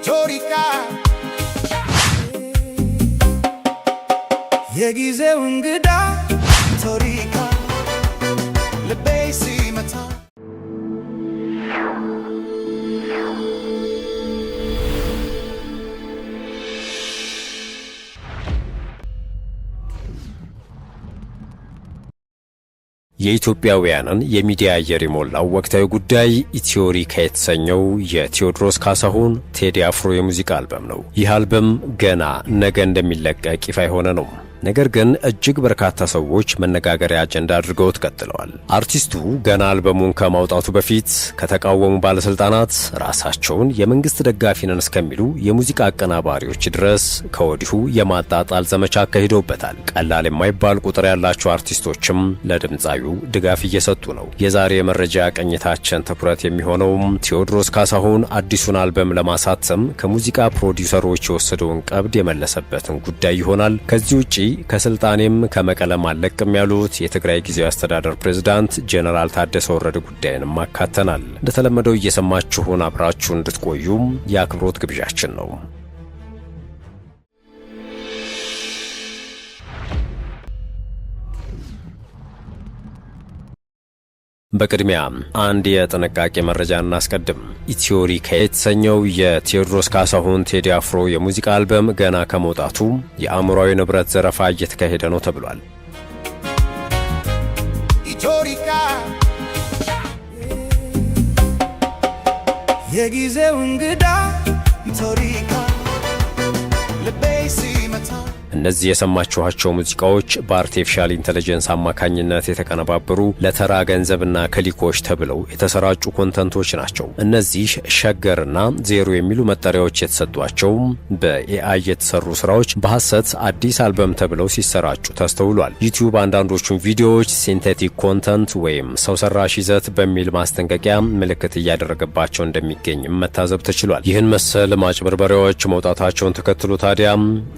Itorica የጊዜው እንግዳ ቶሪካ ለቤሲ መታ የኢትዮጵያውያንን የሚዲያ አየር የሞላው ወቅታዊ ጉዳይ ኢትዮሪካ የተሰኘው የቴዎድሮስ ካሳሁን ቴዲ አፍሮ የሙዚቃ አልበም ነው። ይህ አልበም ገና ነገ እንደሚለቀቅ ይፋ የሆነ ነው። ነገር ግን እጅግ በርካታ ሰዎች መነጋገሪያ አጀንዳ አድርገውት ቀጥለዋል። አርቲስቱ ገና አልበሙን ከማውጣቱ በፊት ከተቃወሙ ባለስልጣናት ራሳቸውን የመንግስት ደጋፊ ነን እስከሚሉ የሙዚቃ አቀናባሪዎች ድረስ ከወዲሁ የማጣጣል ዘመቻ አካሂደውበታል። ቀላል የማይባል ቁጥር ያላቸው አርቲስቶችም ለድምፃዊው ድጋፍ እየሰጡ ነው። የዛሬ የመረጃ ቅኝታችን ትኩረት የሚሆነውም ቴዎድሮስ ካሳሁን አዲሱን አልበም ለማሳተም ከሙዚቃ ፕሮዲውሰሮች የወሰደውን ቀብድ የመለሰበትን ጉዳይ ይሆናል። ከዚህ ውጪ ከስልጣኔም ከመቀለም አለቅም ያሉት የትግራይ ጊዜያዊ አስተዳደር ፕሬዝዳንት ጄኔራል ታደሰ ወረደ ጉዳይንም አካተናል። እንደተለመደው እየሰማችሁን አብራችሁ እንድትቆዩም የአክብሮት ግብዣችን ነው። በቅድሚያ አንድ የጥንቃቄ መረጃ እናስቀድም። ኢትዮሪካ የተሰኘው የቴዎድሮስ ካሳሁን ቴዲ አፍሮ የሙዚቃ አልበም ገና ከመውጣቱ የአእምሯዊ ንብረት ዘረፋ እየተካሄደ ነው ተብሏል። ኢትዮሪካ የጊዜው እንግዳ ኢትዮሪካ ለቤሲ መታ እነዚህ የሰማችኋቸው ሙዚቃዎች በአርቲፊሻል ኢንተለጀንስ አማካኝነት የተቀነባበሩ ለተራ ገንዘብና ክሊኮች ተብለው የተሰራጩ ኮንተንቶች ናቸው። እነዚህ ሸገርና ዜሮ የሚሉ መጠሪያዎች የተሰጧቸው በኤአይ የተሰሩ ስራዎች በሐሰት አዲስ አልበም ተብለው ሲሰራጩ ተስተውሏል። ዩቲዩብ አንዳንዶቹን ቪዲዮዎች ሲንቴቲክ ኮንተንት ወይም ሰው ሰራሽ ይዘት በሚል ማስጠንቀቂያ ምልክት እያደረገባቸው እንደሚገኝ መታዘብ ተችሏል። ይህን መሰል ማጭበርበሪያዎች መውጣታቸውን ተከትሎ ታዲያ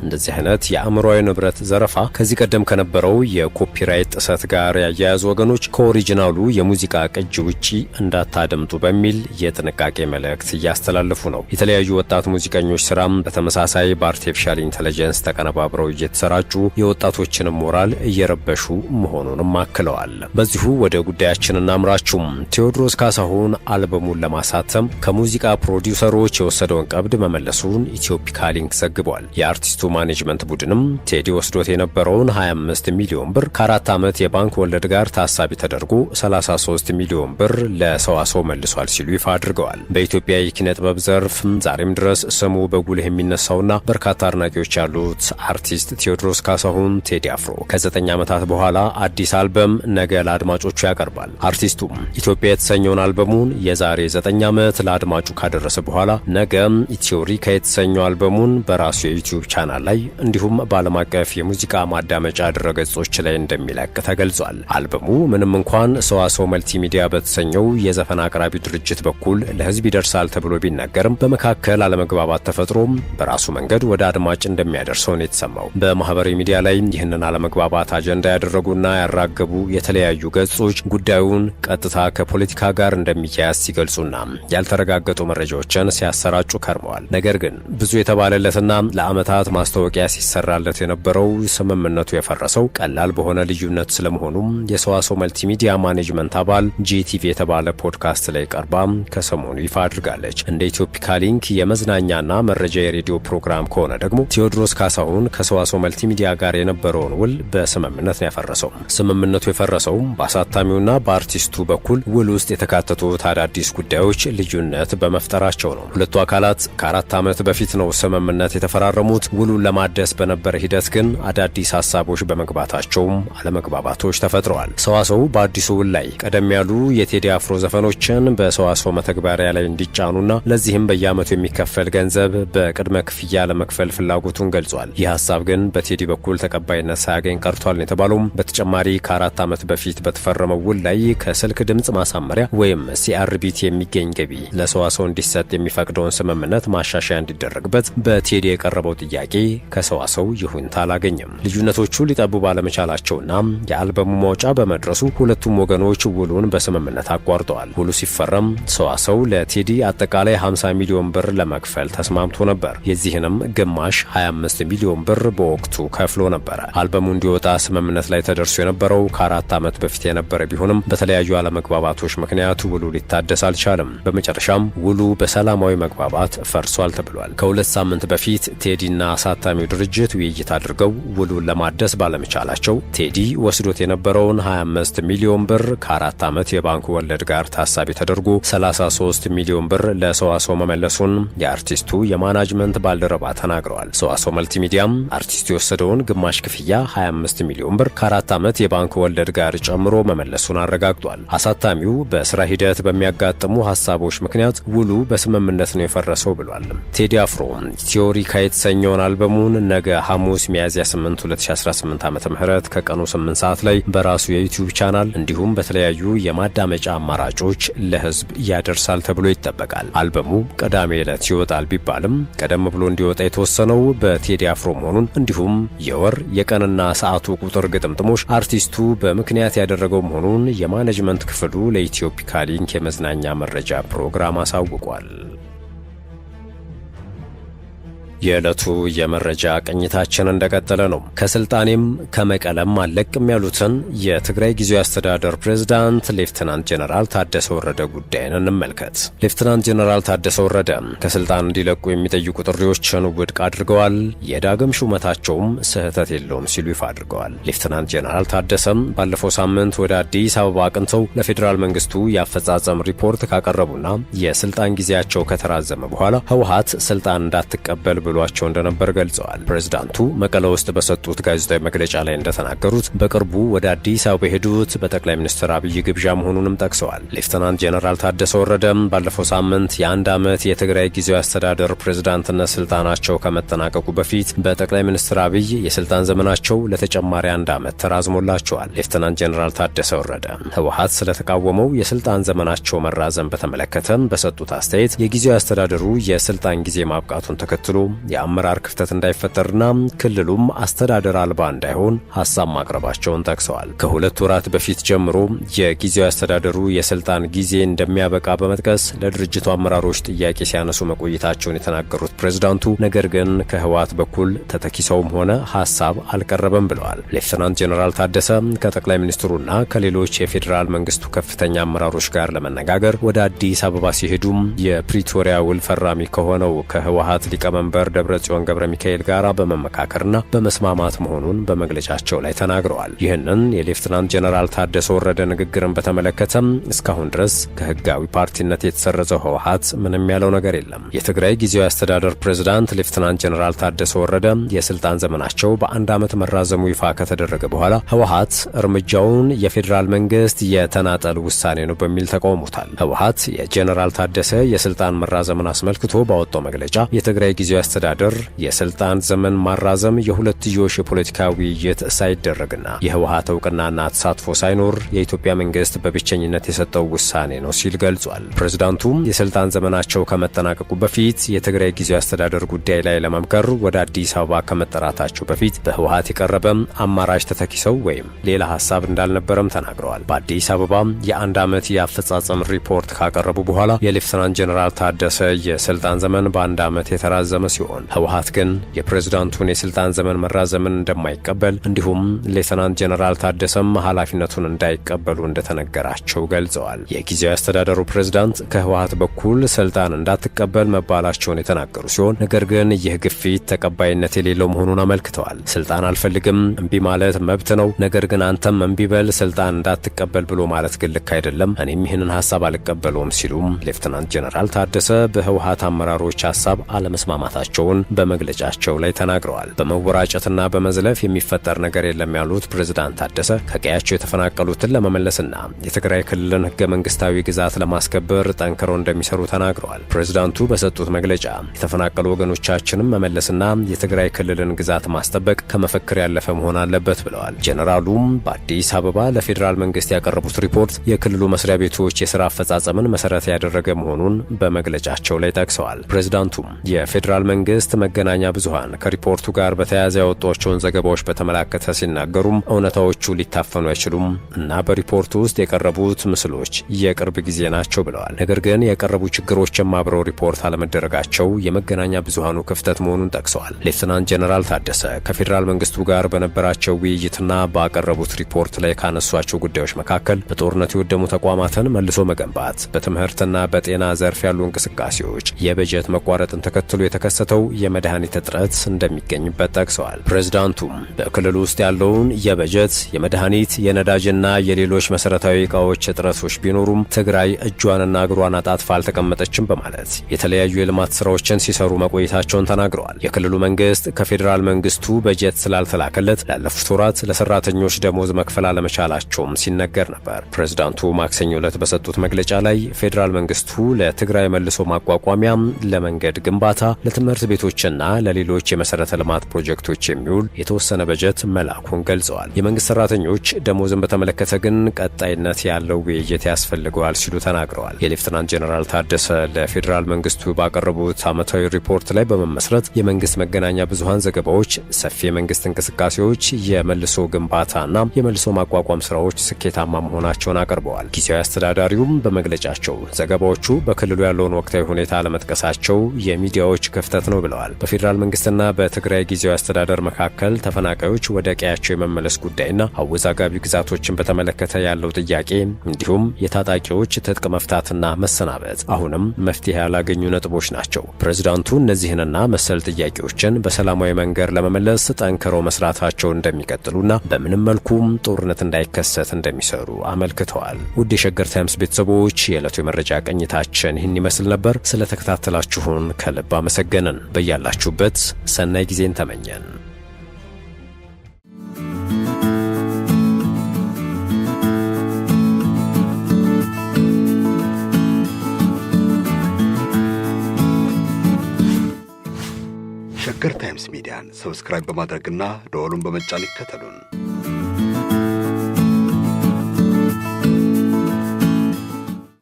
እንደዚህ አይነት የአእምሯዊ ንብረት ዘረፋ ከዚህ ቀደም ከነበረው የኮፒራይት ጥሰት ጋር ያያያዙ ወገኖች ከኦሪጂናሉ የሙዚቃ ቅጂ ውጪ እንዳታደምጡ በሚል የጥንቃቄ መልእክት እያስተላለፉ ነው። የተለያዩ ወጣት ሙዚቀኞች ስራም በተመሳሳይ በአርቲፊሻል ኢንተለጀንስ ተቀነባብረው እየተሰራጩ የወጣቶችን ሞራል እየረበሹ መሆኑንም አክለዋል። በዚሁ ወደ ጉዳያችን እናምራችሁም። ቴዎድሮስ ካሳሁን አልበሙን ለማሳተም ከሙዚቃ ፕሮዲውሰሮች የወሰደውን ቀብድ መመለሱን ኢትዮፒካ ሊንክ ዘግቧል። የአርቲስቱ ማኔጅመንት ቡድን ቴዲ ወስዶት የነበረውን 25 ሚሊዮን ብር ከ4 ዓመት የባንክ ወለድ ጋር ታሳቢ ተደርጎ 33 ሚሊዮን ብር ለሰዋሰው መልሷል ሲሉ ይፋ አድርገዋል። በኢትዮጵያ የኪነ ጥበብ ዘርፍ ዛሬም ድረስ ስሙ በጉልህ የሚነሳውና በርካታ አድናቂዎች ያሉት አርቲስት ቴዎድሮስ ካሳሁን ቴዲ አፍሮ ከ9 ዓመታት በኋላ አዲስ አልበም ነገ ለአድማጮቹ ያቀርባል። አርቲስቱ ኢትዮጵያ የተሰኘውን አልበሙን የዛሬ 9 ዓመት ለአድማጩ ካደረሰ በኋላ ነገ ኢትዮሪካ የተሰኘው አልበሙን በራሱ የዩቲዩብ ቻናል ላይ እንዲሁም በዓለም አቀፍ የሙዚቃ ማዳመጫ ድረገጾች ላይ እንደሚለቅ ተገልጿል። አልበሙ ምንም እንኳን ሰዋሰው መልቲሚዲያ በተሰኘው የዘፈን አቅራቢ ድርጅት በኩል ለሕዝብ ይደርሳል ተብሎ ቢነገርም በመካከል አለመግባባት ተፈጥሮ በራሱ መንገድ ወደ አድማጭ እንደሚያደርሰው ነው የተሰማው። በማህበራዊ ሚዲያ ላይ ይህንን አለመግባባት አጀንዳ ያደረጉና ያራገቡ የተለያዩ ገጾች ጉዳዩን ቀጥታ ከፖለቲካ ጋር እንደሚያያዝ ሲገልጹና ያልተረጋገጡ መረጃዎችን ሲያሰራጩ ከርመዋል። ነገር ግን ብዙ የተባለለትና ለዓመታት ማስታወቂያ ሲሰራለት የነበረው ስምምነቱ የፈረሰው ቀላል በሆነ ልዩነት ስለመሆኑም የሰዋሰው መልቲሚዲያ ማኔጅመንት አባል ጂቲቪ የተባለ ፖድካስት ላይ ቀርባ ከሰሞኑ ይፋ አድርጋለች። እንደ ኢትዮፒካ ሊንክ የመዝናኛና መረጃ የሬዲዮ ፕሮግራም ከሆነ ደግሞ ቴዎድሮስ ካሳሁን ከሰዋሰው መልቲሚዲያ ጋር የነበረውን ውል በስምምነት ነው ያፈረሰው። ስምምነቱ የፈረሰው በአሳታሚውና በአርቲስቱ በኩል ውል ውስጥ የተካተቱት አዳዲስ ጉዳዮች ልዩነት በመፍጠራቸው ነው። ሁለቱ አካላት ከ4 ዓመት በፊት ነው ስምምነት የተፈራረሙት። ውሉን ለማደስ በነበረ ሂደት ግን አዳዲስ ሐሳቦች በመግባታቸውም አለመግባባቶች ተፈጥረዋል። ሰዋሰው በአዲሱ ውል ላይ ቀደም ያሉ የቴዲ አፍሮ ዘፈኖችን በሰዋሰው መተግበሪያ ላይ እንዲጫኑና ለዚህም በየዓመቱ የሚከፈል ገንዘብ በቅድመ ክፍያ ለመክፈል ፍላጎቱን ገልጿል። ይህ ሐሳብ ግን በቴዲ በኩል ተቀባይነት ሳያገኝ ቀርቷል የተባለውም በተጨማሪ ከ4 ዓመት በፊት በተፈረመው ውል ላይ ከስልክ ድምጽ ማሳመሪያ ወይም ሲአርቢቲ የሚገኝ ገቢ ለሰዋሰው እንዲሰጥ የሚፈቅደውን ስምምነት ማሻሻያ እንዲደረግበት በቴዲ የቀረበው ጥያቄ ከሰዋሰው ስቱዲዮው ይሁንታ አላገኘም። ልዩነቶቹ ሊጠቡ ባለመቻላቸውና የአልበሙ ማውጫ በመድረሱ ሁለቱም ወገኖች ውሉን በስምምነት አቋርጠዋል። ውሉ ሲፈረም ሰዋሰው ለቴዲ አጠቃላይ 50 ሚሊዮን ብር ለመክፈል ተስማምቶ ነበር። የዚህንም ግማሽ 25 ሚሊዮን ብር በወቅቱ ከፍሎ ነበረ። አልበሙ እንዲወጣ ስምምነት ላይ ተደርሶ የነበረው ከ4 ዓመት በፊት የነበረ ቢሆንም በተለያዩ አለመግባባቶች ምክንያት ውሉ ሊታደስ አልቻለም። በመጨረሻም ውሉ በሰላማዊ መግባባት ፈርሷል ተብሏል። ከ2 ሳምንት በፊት ቴዲና አሳታሚው ድርጅት ውይይት አድርገው ውሉን ለማደስ ባለመቻላቸው ቴዲ ወስዶት የነበረውን 25 ሚሊዮን ብር ከ4 ዓመት የባንክ ወለድ ጋር ታሳቢ ተደርጎ 33 ሚሊዮን ብር ለሰዋሰው መመለሱን የአርቲስቱ የማናጅመንት ባልደረባ ተናግረዋል። ሰዋሰው መልቲሚዲያም አርቲስቱ የወሰደውን ግማሽ ክፍያ 25 ሚሊዮን ብር ከ4 ዓመት የባንክ ወለድ ጋር ጨምሮ መመለሱን አረጋግጧል። አሳታሚው በስራ ሂደት በሚያጋጥሙ ሀሳቦች ምክንያት ውሉ በስምምነት ነው የፈረሰው ብሏል። ቴዲ አፍሮ ቲዮሪካ የተሰኘውን አልበሙን ነገ ሐሙስ ሚያዝያ 8 2018 ዓ.ም ከቀኑ 8 ሰዓት ላይ በራሱ የዩቲዩብ ቻናል እንዲሁም በተለያዩ የማዳመጫ አማራጮች ለህዝብ ያደርሳል ተብሎ ይጠበቃል። አልበሙ ቅዳሜ ዕለት ይወጣል ቢባልም ቀደም ብሎ እንዲወጣ የተወሰነው በቴዲ አፍሮ መሆኑን እንዲሁም የወር የቀንና ሰዓቱ ቁጥር ግጥምጥሞች አርቲስቱ በምክንያት ያደረገው መሆኑን የማኔጅመንት ክፍሉ ለኢትዮፒካ ሊንክ የመዝናኛ መረጃ ፕሮግራም አሳውቋል። የዕለቱ የመረጃ ቅኝታችን እንደቀጠለ ነው። ከስልጣኔም ከመቀለም አለቅም ያሉትን የትግራይ ጊዜያዊ አስተዳደር ፕሬዝዳንት ሌፍተናንት ጄኔራል ታደሰ ወረደ ጉዳይን እንመልከት። ሌፍተናንት ጄኔራል ታደሰ ወረደ ከስልጣን እንዲለቁ የሚጠይቁ ጥሪዎችን ውድቅ አድርገዋል። የዳግም ሹመታቸውም ስህተት የለውም ሲሉ ይፋ አድርገዋል። ሌፍተናንት ጄኔራል ታደሰም ባለፈው ሳምንት ወደ አዲስ አበባ አቅንተው ለፌዴራል መንግስቱ የአፈጻጸም ሪፖርት ካቀረቡና የስልጣን ጊዜያቸው ከተራዘመ በኋላ ህወሓት ስልጣን እንዳትቀበል ብሏቸው እንደነበር ገልጸዋል። ፕሬዝዳንቱ መቀለ ውስጥ በሰጡት ጋዜጣዊ መግለጫ ላይ እንደተናገሩት በቅርቡ ወደ አዲስ አበባ የሄዱት በጠቅላይ ሚኒስትር አብይ ግብዣ መሆኑንም ጠቅሰዋል። ሌፍተናንት ጄኔራል ታደሰ ወረደም ባለፈው ሳምንት የ1 ዓመት የትግራይ ጊዜያዊ አስተዳደር ፕሬዝዳንትነት ስልጣናቸው ከመጠናቀቁ በፊት በጠቅላይ ሚኒስትር አብይ የስልጣን ዘመናቸው ለተጨማሪ 1 ዓመት ተራዝሞላቸዋል። ሌፍተናንት ጄኔራል ታደሰ ወረደ ህወሓት ስለተቃወመው የስልጣን ዘመናቸው መራዘም በተመለከተም በሰጡት አስተያየት የጊዜያዊ አስተዳደሩ የስልጣን ጊዜ ማብቃቱን ተከትሎ የአመራር ክፍተት እንዳይፈጠርና ክልሉም አስተዳደር አልባ እንዳይሆን ሐሳብ ማቅረባቸውን ጠቅሰዋል። ከ2 ወራት በፊት ጀምሮ የጊዜያዊ አስተዳደሩ የስልጣን ጊዜ እንደሚያበቃ በመጥቀስ ለድርጅቱ አመራሮች ጥያቄ ሲያነሱ መቆየታቸውን የተናገሩት ፕሬዝዳንቱ ነገር ግን ከህወሓት በኩል ተተኪሰውም ሆነ ሐሳብ አልቀረበም ብለዋል። ሌፍተናንት ጄኔራል ታደሰ ከጠቅላይ ሚኒስትሩና ከሌሎች የፌዴራል መንግስቱ ከፍተኛ አመራሮች ጋር ለመነጋገር ወደ አዲስ አበባ ሲሄዱም የፕሪቶሪያ ውል ፈራሚ ከሆነው ከህወሓት ሊቀመንበር ደብረጽዮን ገብረ ሚካኤል ጋር በመመካከርና በመስማማት መሆኑን በመግለጫቸው ላይ ተናግረዋል። ይህንን የሌፍተናንት ጄኔራል ታደሰ ወረደ ንግግርን በተመለከተም እስካሁን ድረስ ከህጋዊ ፓርቲነት የተሰረዘው ህወሓት ምንም ያለው ነገር የለም። የትግራይ ጊዜያዊ አስተዳደር ፕሬዝዳንት ሌፍተናንት ጄኔራል ታደሰ ወረደ የስልጣን ዘመናቸው በ1 ዓመት መራዘሙ ይፋ ከተደረገ በኋላ ህወሓት እርምጃውን የፌዴራል መንግስት የተናጠል ውሳኔ ነው በሚል ተቃውሞታል። ህወሓት የጄኔራል ታደሰ የስልጣን መራዘምን አስመልክቶ ባወጣው መግለጫ የትግራይ ጊዜያዊ አስተዳደር የስልጣን ዘመን ማራዘም የሁለትዮሽ የፖለቲካ ውይይት ሳይደረግና የህወሓት እውቅናና ተሳትፎ ሳይኖር የኢትዮጵያ መንግስት በብቸኝነት የሰጠው ውሳኔ ነው ሲል ገልጿል። ፕሬዝዳንቱም የስልጣን ዘመናቸው ከመጠናቀቁ በፊት የትግራይ ጊዜያዊ አስተዳደር ጉዳይ ላይ ለመምከር ወደ አዲስ አበባ ከመጠራታቸው በፊት በህወሓት የቀረበ አማራጭ ተተኪሰው ወይም ሌላ ሀሳብ እንዳልነበረም ተናግረዋል። በአዲስ አበባ የ1 ዓመት የአፈጻጸም ሪፖርት ካቀረቡ በኋላ የሌፍተናንት ጄኔራል ታደሰ የስልጣን ዘመን በ1 ዓመት የተራዘመ ሲሆን ህወሓት ግን የፕሬዝዳንቱን የስልጣን ዘመን መራዘምን እንደማይቀበል እንዲሁም ሌተናንት ጄኔራል ታደሰም ኃላፊነቱን እንዳይቀበሉ እንደተነገራቸው ገልጸዋል። የጊዜያዊ አስተዳደሩ ፕሬዝዳንት ከህወሓት በኩል ስልጣን እንዳትቀበል መባላቸውን የተናገሩ ሲሆን ነገር ግን ይህ ግፊት ተቀባይነት የሌለው መሆኑን አመልክተዋል። ስልጣን አልፈልግም እምቢ ማለት መብት ነው፣ ነገር ግን አንተም እምቢ በል ስልጣን እንዳትቀበል ብሎ ማለት ግን ልክ አይደለም፣ እኔም ይህንን ሀሳብ አልቀበለውም ሲሉም ሌተናንት ጄኔራል ታደሰ በህወሓት አመራሮች ሀሳብ አለመስማማታቸውን በመግለጫቸው ላይ ተናግረዋል። በመወራጨትና በመዝለፍ የሚፈጠር ነገር የለም ያሉት ፕሬዝዳንት ታደሰ ከቀያቸው የተፈናቀሉትን ለመመለስና የትግራይ ክልልን ህገ መንግስታዊ ግዛት ለማስከበር ጠንክረው እንደሚሰሩ ተናግረዋል። ፕሬዝዳንቱ በሰጡት መግለጫ የተፈናቀሉ ወገኖቻችንን መመለስና የትግራይ ክልልን ግዛት ማስጠበቅ ከመፈክር ያለፈ መሆን አለበት ብለዋል። ጄኔራሉም በአዲስ አበባ ለፌዴራል መንግስት ያቀረቡት ሪፖርት የክልሉ መስሪያ ቤቶች የስራ አፈጻጸምን መሰረት ያደረገ መሆኑን በመግለጫቸው ላይ ጠቅሰዋል። ፕሬዝዳንቱም የፌዴራል መንግስት የመንግስት መገናኛ ብዙሃን ከሪፖርቱ ጋር በተያያዘ ያወጧቸውን ዘገባዎች በተመለከተ ሲናገሩም እውነታዎቹ ሊታፈኑ አይችሉም እና በሪፖርቱ ውስጥ የቀረቡት ምስሎች የቅርብ ጊዜ ናቸው ብለዋል። ነገር ግን የቀረቡ ችግሮችም አብረው ሪፖርት አለመደረጋቸው የመገናኛ ብዙሃኑ ክፍተት መሆኑን ጠቅሰዋል። ሌተናንት ጀነራል ታደሰ ከፌዴራል መንግስቱ ጋር በነበራቸው ውይይትና ባቀረቡት ሪፖርት ላይ ካነሷቸው ጉዳዮች መካከል በጦርነት የወደሙ ተቋማትን መልሶ መገንባት፣ በትምህርትና በጤና ዘርፍ ያሉ እንቅስቃሴዎች፣ የበጀት መቋረጥን ተከትሎ የተከሰተው የመድኃኒት እጥረት እንደሚገኝበት ጠቅሰዋል። ፕሬዝዳንቱም በክልሉ ውስጥ ያለውን የበጀት፣ የመድኃኒት፣ የነዳጅና የሌሎች መሰረታዊ ዕቃዎች እጥረቶች ቢኖሩም ትግራይ እጇንና እግሯን አጣጥፋ አልተቀመጠችም በማለት የተለያዩ የልማት ስራዎችን ሲሰሩ መቆየታቸውን ተናግረዋል። የክልሉ መንግስት ከፌዴራል መንግስቱ በጀት ስላልተላከለት ላለፉት ወራት ለሰራተኞች ደሞዝ መክፈል አለመቻላቸውም ሲነገር ነበር። ፕሬዝዳንቱ ማክሰኞ ዕለት በሰጡት መግለጫ ላይ ፌዴራል መንግስቱ ለትግራይ መልሶ ማቋቋሚያ፣ ለመንገድ ግንባታ፣ ለትምህርት ቤቶችና ለሌሎች የመሰረተ ልማት ፕሮጀክቶች የሚውል የተወሰነ በጀት መላኩን ገልጸዋል። የመንግስት ሰራተኞች ደሞዝን በተመለከተ ግን ቀጣይነት ያለው ውይይት ያስፈልገዋል ሲሉ ተናግረዋል። የሌፍትናንት ጀነራል ታደሰ ለፌዴራል መንግስቱ ባቀረቡት ዓመታዊ ሪፖርት ላይ በመመስረት የመንግስት መገናኛ ብዙሃን ዘገባዎች ሰፊ የመንግስት እንቅስቃሴዎች፣ የመልሶ ግንባታና የመልሶ ማቋቋም ስራዎች ስኬታማ መሆናቸውን አቅርበዋል። ጊዜያዊ አስተዳዳሪውም በመግለጫቸው ዘገባዎቹ በክልሉ ያለውን ወቅታዊ ሁኔታ አለመጥቀሳቸው የሚዲያዎች ክፍተት ነው ብለዋል። በፌዴራል መንግስትና በትግራይ ጊዜያዊ አስተዳደር መካከል ተፈናቃዮች ወደ ቀያቸው የመመለስ ጉዳይና አወዛጋቢ ግዛቶችን በተመለከተ ያለው ጥያቄ እንዲሁም የታጣቂዎች ትጥቅ መፍታትና መሰናበት አሁንም መፍትሄ ያላገኙ ነጥቦች ናቸው። ፕሬዝዳንቱ እነዚህንና መሰል ጥያቄዎችን በሰላማዊ መንገድ ለመመለስ ጠንክረው መስራታቸው እንደሚቀጥሉና በምንም መልኩም ጦርነት እንዳይከሰት እንደሚሰሩ አመልክተዋል። ውድ የሸገር ታይምስ ቤተሰቦች የዕለቱ የመረጃ ቅኝታችን ይህን ይመስል ነበር። ስለተከታተላችሁን ከልብ አመሰገንን። በያላችሁበት ሰናይ ጊዜን ተመኘን። ሸገር ታይምስ ሚዲያን ሰብስክራይብ በማድረግና ደወሉን በመጫን ይከተሉን።